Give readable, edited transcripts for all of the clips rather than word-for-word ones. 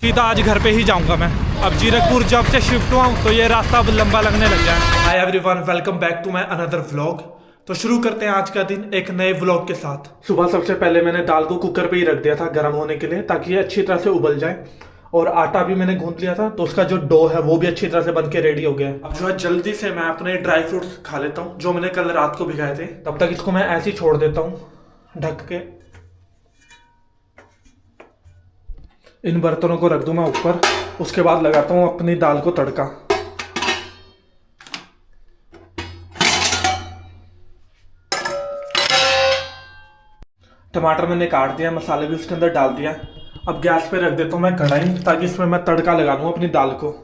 सीधा आज घर पे ही जाऊंगा मैं। अब जीरकपुर जब से शिफ्ट हुआ हूँ तो ये रास्ता अब लंबा लगने लग गया है। Hi everyone, welcome back to my another vlog. तो शुरू करते हैं आज का दिन एक नए व्लॉग के साथ। सुबह सबसे पहले मैंने दाल को कुकर पे ही रख दिया था गर्म होने के लिए, ताकि ये अच्छी तरह से उबल जाए। और आटा भी मैंने गूंथ लिया था, तो उसका जो डो है वो भी अच्छी तरह से बन के रेडी हो गया है। अब जो है जल्दी से मैं अपने ड्राई फ्रूट्स खा लेता हूँ जो मैंने कल रात को भिगाए थे। तब तक इसको मैं ऐसे ही छोड़ देता हूँ ढक के। इन बर्तनों को रख दूं मैं ऊपर, उसके बाद लगाता हूँ अपनी दाल को तड़का। टमाटर मैंने काट दिया, मसाले भी उसके अंदर डाल दिया। अब गैस पे रख देता हूँ मैं कढ़ाई, ताकि इसमें मैं तड़का लगा दूं अपनी दाल को।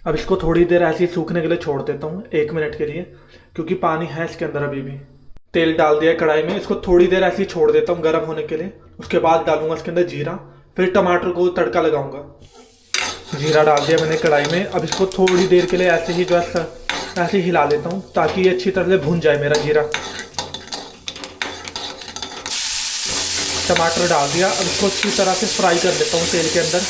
अब इसको थोड़ी देर ऐसे ही सूखने के लिए छोड़ देता हूँ 1 मिनट के लिए, क्योंकि पानी है इसके अंदर अभी भी। तेल डाल दिया कढ़ाई में, इसको थोड़ी देर ऐसे ही छोड़ देता हूँ गर्म होने के लिए। उसके बाद डालूंगा इसके अंदर जीरा, फिर टमाटर को तड़का लगाऊंगा। जीरा डाल दिया मैंने कढ़ाई में। अब इसको थोड़ी देर के लिए ऐसे ही जो है ऐसे ही हिला लेता हूँ, ताकि ये अच्छी तरह से भुन जाए मेरा जीरा। टमाटर डाल दिया, अब इसको अच्छी तरह से फ्राई कर लेता हूँ तेल के अंदर।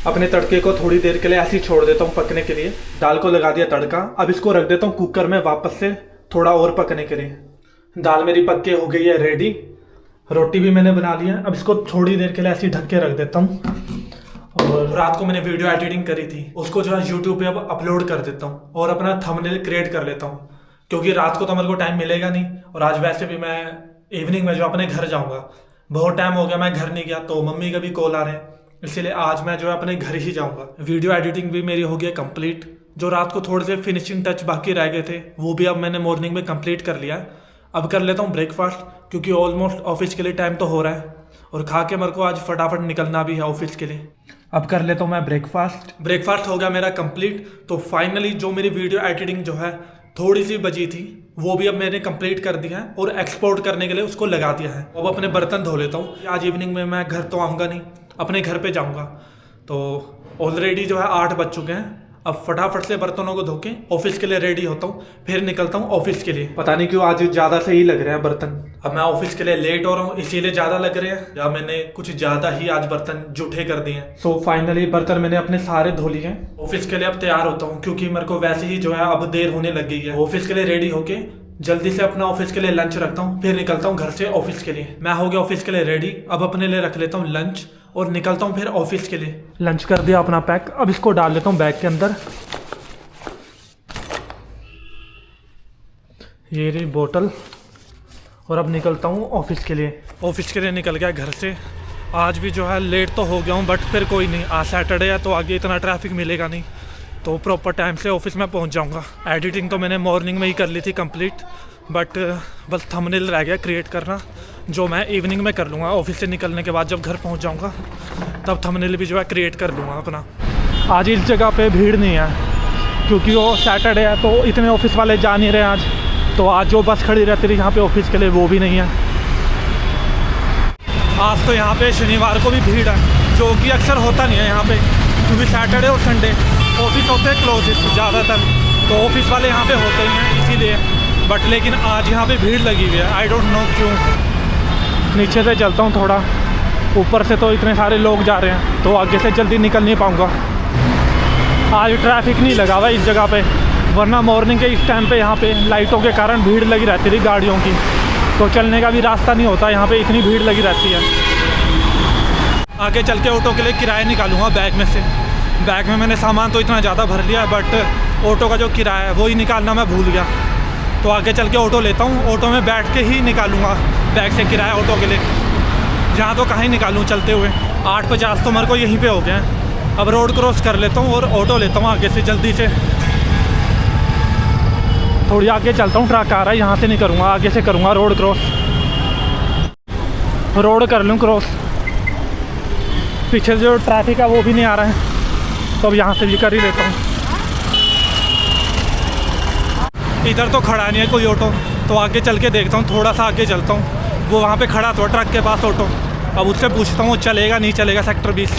अपने तड़के को थोड़ी देर के लिए ऐसे ही छोड़ देता हूँ पकने के लिए। दाल को लगा दिया तड़का, अब इसको रख देता हूँ कुकर में वापस से थोड़ा और पकने के लिए। दाल मेरी पक के हो गई है रेडी। रोटी भी मैंने बना ली है, अब इसको थोड़ी देर के लिए ऐसे ही ढक के रख देता हूँ। और रात को मैंने वीडियो एडिटिंग करी थी, उसको जो है यूट्यूब पे अब अपलोड कर देता हूँ और अपना थंबनेल क्रिएट कर लेता हूँ, क्योंकि रात को तो मेरे को टाइम मिलेगा नहीं। और आज वैसे भी मैं इवनिंग में जो अपने घर जाऊँगा, बहुत टाइम हो गया मैं घर नहीं गया, तो मम्मी का भी कॉल आ रहे हैं, इसलिए आज मैं जो है अपने घर ही जाऊंगा। वीडियो एडिटिंग भी मेरी हो गई कंप्लीट। जो रात को थोड़े से फिनिशिंग टच बाकी रह गए थे वो भी अब मैंने मॉर्निंग में कंप्लीट कर लिया है। अब कर लेता हूँ ब्रेकफास्ट, क्योंकि ऑलमोस्ट ऑफिस के लिए टाइम तो हो रहा है और खा के मेरे को आज फटाफट निकलना भी है ऑफिस के लिए। अब कर लेता हूँ मैं ब्रेकफास्ट हो गया मेरा कंप्लीट। तो फाइनली जो मेरी वीडियो एडिटिंग जो है थोड़ी सी बची थी वो भी अब मैंने कंप्लीट कर दिया है और एक्सपोर्ट करने के लिए उसको लगा दिया है। अब अपने बर्तन धो लेता हूँ। आज इवनिंग में मैं घर तो आऊँगा नहीं, अपने घर पे जाऊँगा। तो ऑलरेडी जो है 8 बज चुके हैं। अब फटाफट से बर्तनों को धो के ऑफिस के लिए रेडी होता हूँ, फिर निकलता हूँ ऑफिस के लिए। पता नहीं क्यों आज ज़्यादा सही लग रहे हैं बर्तन। अब मैं ऑफिस के लिए लेट हो रहा हूँ, इसीलिए ज़्यादा लग रहे हैं, या मैंने कुछ ज़्यादा ही आज बर्तन जूठे कर दिए हैं। सो फाइनली बर्तन मैंने अपने सारे धो लिए हैं। ऑफिस के लिए अब तैयार होता हूँ, क्योंकि मेरे को वैसे ही जो है अब देर होने लग गई है। ऑफिस के लिए रेडी होके जल्दी से अपना ऑफिस के लिए लंच रखता हूँ, फिर निकलता हूँ घर से ऑफिस के लिए। मैं हो गया ऑफिस के लिए रेडी। अब अपने लिए रख लेता हूँ लंच और निकलता हूँ फिर ऑफिस के लिए। लंच कर दिया अपना पैक, अब इसको डाल लेता हूँ बैग के अंदर। ये रही बोतल, और अब निकलता हूँ ऑफिस के लिए। ऑफिस के लिए निकल गया घर से। आज भी जो है लेट तो हो गया हूँ, बट फिर कोई नहीं, आज सैटरडे है तो आगे इतना ट्रैफिक मिलेगा नहीं, तो प्रॉपर टाइम से ऑफिस में पहुँच जाऊँगा। एडिटिंग तो मैंने मॉर्निंग में ही कर ली थी कंप्लीट, बट बस थंबनेल रह गया क्रिएट करना, जो मैं इवनिंग में कर लूँगा। ऑफिस से निकलने के बाद जब घर पहुँच जाऊँगा तब थंबनेल भी जो है क्रिएट कर लूँगा अपना। आज इस जगह पे भीड़ नहीं है, क्योंकि वो सैटरडे है तो इतने ऑफिस वाले जा नहीं रहे आज। तो आज जो बस खड़ी रहती थी यहाँ पे ऑफिस के लिए वो भी नहीं है। आज तो यहाँ पे शनिवार को भी भीड़ है, जो कि अक्सर होता नहीं है यहाँ पे, क्योंकि सैटरडे और संडे ऑफिस होते हैं क्लोज ज़्यादातर, तो ऑफिस वाले यहाँ पे होते ही हैं इसीलिए। बट लेकिन आज यहाँ पे भीड़ लगी हुई है, आई डोंट नो क्यों। नीचे से चलता हूँ थोड़ा, ऊपर से तो इतने सारे लोग जा रहे हैं तो आगे से जल्दी निकल नहीं पाऊँगा। आज ट्रैफिक नहीं लगा हुआ इस जगह पे, वरना मॉर्निंग के इस टाइम पे यहाँ पे लाइटों के कारण भीड़ लगी रहती थी गाड़ियों की, तो चलने का भी रास्ता नहीं होता, यहाँ पे इतनी भीड़ लगी रहती है। आगे चल के ऑटो के लिए किराया निकालूंगा बैग में से। बैग में मैंने सामान तो इतना ज़्यादा भर लिया, बट ऑटो का जो किराया है वो ही निकालना मैं भूल गया, तो आगे चल के ऑटो लेता हूँ। ऑटो में बैठ के ही निकालूंगा बैग से किराया ऑटो के लिए, जहाँ तो कहीं निकालूँ चलते हुए। 8:50 तो मेरे को यहीं पे हो गए हैं। अब रोड क्रॉस कर लेता हूँ और ऑटो लेता हूँ आगे से जल्दी से। थोड़ी आगे चलता हूँ, ट्रक आ रहा है, यहाँ से नहीं करूँगा, आगे से करूँगा रोड क्रॉस। रोड कर लूँ क्रॉस, पीछे जो ट्रैफिक है वो भी नहीं आ रहा है, तो अब यहाँ से भी कर ही लेता हूँ। इधर तो खड़ा नहीं है कोई ऑटो, तो आगे चल के देखता हूँ, थोड़ा सा आगे चलता हूँ। वो वहाँ पे खड़ा था ट्रक के पास ऑटो, अब उससे पूछता हूँ चलेगा नहीं चलेगा सेक्टर 20।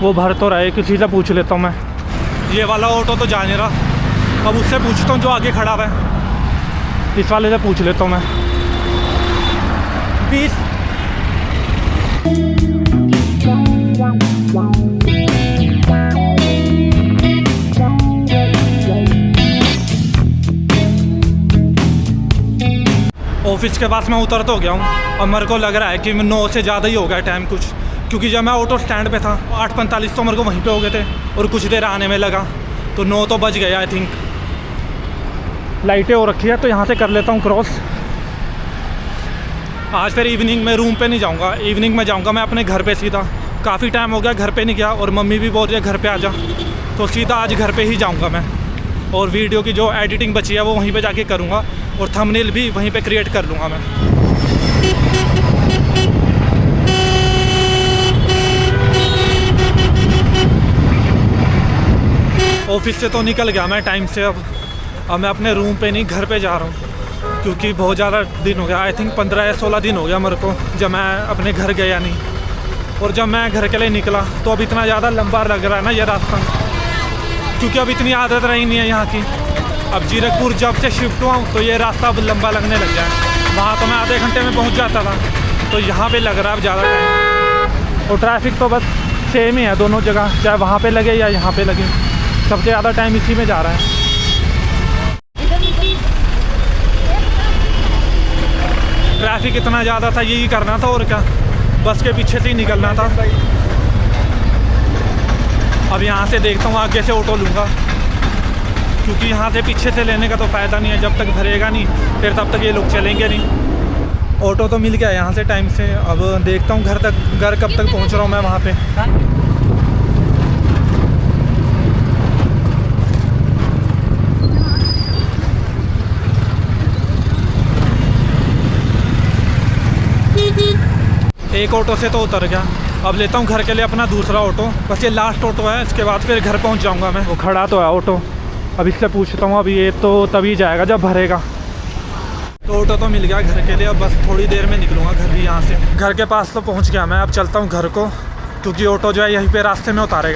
वो भर तो रहे, किसी से पूछ लेता हूँ मैं। ये वाला ऑटो तो जा नहीं रहा, अब उससे पूछता हूँ जो आगे खड़ा हुआ है। इस वाले से पूछ लेता हूँ मैं। 20 ऑफिस के पास मैं उतर तो गया हूँ। अब मेरे को लग रहा है कि 9 से ज़्यादा ही हो गया टाइम कुछ, क्योंकि जब मैं ऑटो स्टैंड पे था 8:45 तो मेरे को वहीं पे हो गए थे और कुछ देर आने में लगा, तो 9 तो बज गया आई थिंक। लाइटें हो रखी है तो यहाँ से कर लेता हूँ क्रॉस। आज फिर इवनिंग में रूम पे नहीं जाऊँगा, इवनिंग में जाऊँगा मैं अपने घर पे सीधा। काफ़ी टाइम हो गया घर पे नहीं गया और मम्मी भी बोल रही है घर पे आ जा, तो सीधा आज घर पे ही जाऊँगा मैं। और वीडियो की जो एडिटिंग बची है वो वहीं पे जाके करूँगा और थंबनेल भी वहीं पे क्रिएट कर लूँगा मैं। ऑफिस से तो निकल गया मैं टाइम से। अब मैं अपने रूम पे नहीं घर पे जा रहा हूँ, क्योंकि बहुत ज़्यादा दिन हो गया। आई थिंक 15 या 16 दिन हो गया मेरे को जब मैं अपने घर गया नहीं। और जब मैं घर के लिए निकला तो अब इतना ज़्यादा लंबा लग रहा है ना ये रास्ता, क्योंकि अब इतनी आदत रही नहीं है यहाँ की। अब जीरकपुर जब से शिफ्ट हुआ हूँ तो ये रास्ता अब लंबा लगने लग गया है। वहाँ तो मैं आधे घंटे में पहुँच जाता था, तो यहाँ पे लग रहा है अब ज़्यादा टाइम। और ट्रैफिक तो बस सेम ही है दोनों जगह, चाहे वहाँ पे लगे या यहाँ पे लगे, सबसे ज़्यादा टाइम इसी में जा रहा है। ट्रैफिक इतना ज़्यादा था, यही करना था और क्या, बस के पीछे से ही निकलना था। अब यहाँ से देखता हूँ आगे से ऑटो लूँगा, क्योंकि यहाँ से पीछे से लेने का तो फ़ायदा नहीं है, जब तक भरेगा नहीं फिर तब तक ये लोग चलेंगे नहीं। ऑटो तो मिल गया यहाँ से टाइम से। अब देखता हूँ घर कब तक पहुँच रहा हूँ मैं वहाँ पे। एक ऑटो से तो उतर गया, अब लेता हूँ घर के लिए अपना दूसरा ऑटो। बस ये लास्ट ऑटो है, इसके बाद फिर घर पहुँच जाऊँगा मैं। वो खड़ा तो है ऑटो, अब इससे पूछता हूँ। अब ये तो तभी जाएगा जब भरेगा। तो ऑटो तो मिल गया घर के लिए, अब बस थोड़ी देर में निकलूँगा घर भी। यहाँ से घर के पास तो पहुँच गया मैं। अब चलता हूँ घर को, क्योंकि ऑटो जो है यहीं पे रास्ते में उतारेगा।